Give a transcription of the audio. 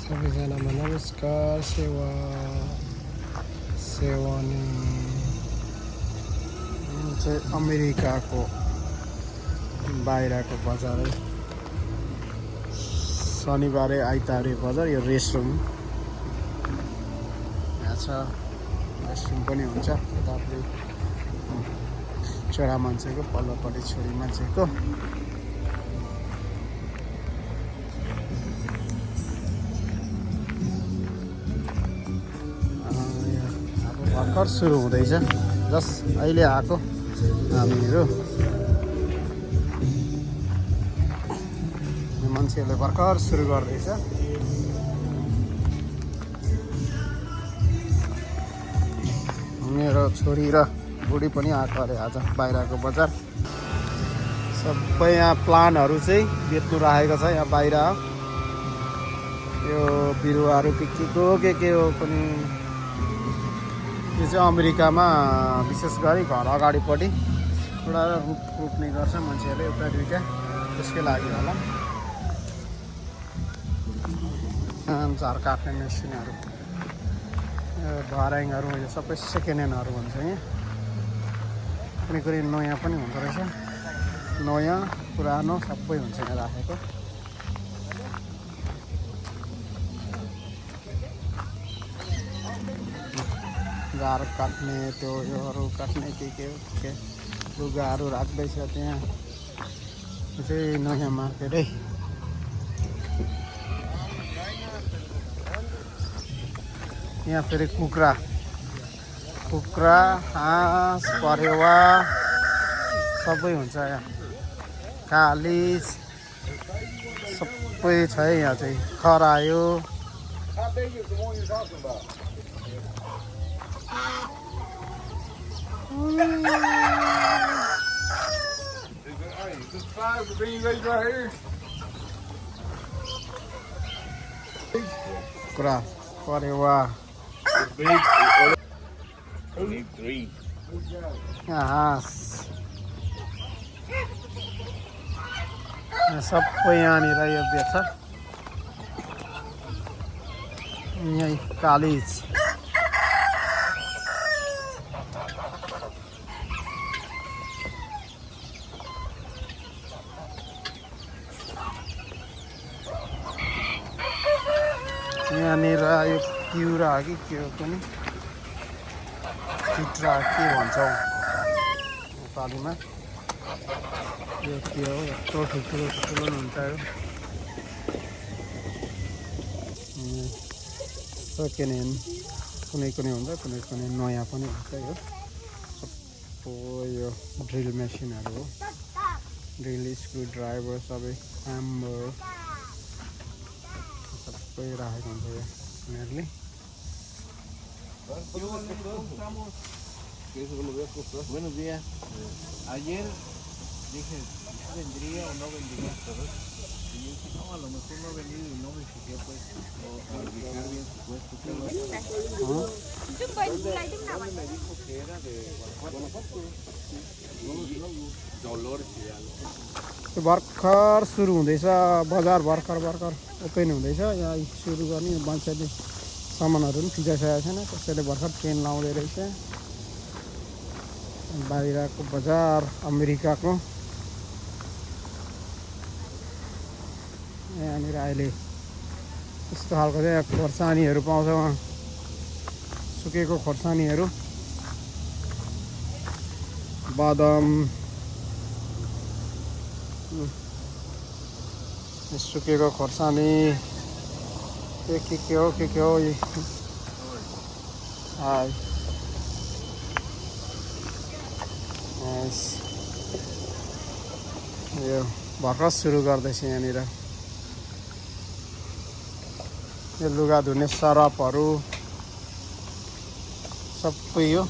सबैजनामा नमस्कार। सेवानी चाहिँ अमेरिकाको बाहिरको बजार है। शनिबारे आइतबारे बजार। यो रेस्टरुम यहाँ छ। रेस्टरुम पनि हुन्छ यतापट्टि छोरा मान्छेको, पल्लोपट्टि छोरी मान्छेको। भर्खर सुरु हुँदैछ, जस्ट अहिले आएको हामीहरू। मान्छेहरूले भर्खर सुरु गर्दैछ। मेरो छोरी र बुढी पनि आएको अरे आज बाहिरको बजार। सबै यहाँ प्लान्टहरू चाहिँ बेच्नु राखेको छ यहाँ बाहिर। यो बिरुवाहरू के हो पनि। यो चाहिँ अमेरिकामा विशेष गरी घर अगाडिपट्टि थोडा रुख रोप्ने गर्छ मान्छेहरूले, एउटा दुईवटा, त्यसकै लागि होला। झार काट्ने मेसिनहरू, भर्याङहरू, यो सबै सेकेन्ड ह्यान्डहरू भन्छ यहाँ। कुनै नयाँ पनि हुँदो रहेछ, नयाँ पुरानो सबै हुन्छ यहाँ राखेको। झार काट्ने, त्यो योहरू काट्ने के लुगाहरू राख्दैछ त्यहाँ। यो चाहिँ नयाँ मार्केट है। यहाँ फेरि कुखुरा, हाँस, परेवा सबै हुन्छ यहाँ। कालिज सबै छ है यहाँ चाहिँ। खरायो कुखुरा, परेवा, हाँस सबै यहाँनिर यो बेच्छ। यहीँ कालिज, यहाँनिर यो तिउरा हो कि के हो पनि, चित्रा के भन्छौँ नेपालीमा। यो के हो, यत्रो ठुल्ठुलो हुन्छ यो। सेकेन्ड ह्यान्ड कुनै हुन्छ, कुनै नयाँ पनि हुन्छ। यो सबै यो ड्रिल मेसिनहरू हो। ड्रिल, स्क्रु ड्राइभर सबै, ह्यामर सबै राखेको हुन्छ यो उनीहरूले। Buenos días. Ayer dije, ¿vendría o no vendría? Y yo dije, no, a lo mejor no ha venido y no me fijé, pues, o verificar bien su puesto. Me dijo que era de Guanajuato. Dolores y algo. भर्खर सुरु हुँदैछ बजार। भर्खर open हुँदैछ। यहाँ सुरु गर्ने मान्छेले सामानहरू पनि फिजाइसकेको छैन, त्यसैले भर्खर ट्रेन लाउँदै रहेछ। बाहिरको बजार अमेरिकाको। यहाँनिर अहिले यस्तो खालको चाहिँ खोर्सानीहरू पाउँछ। उहाँ सुकेको खोर्सानीहरू, बादाम, सुकेको खोर्सानी, के हो हाई। यो भर्खर सुरु गर्दैछ यहाँनिर। यो लुगा धुने सरफहरू सबै यो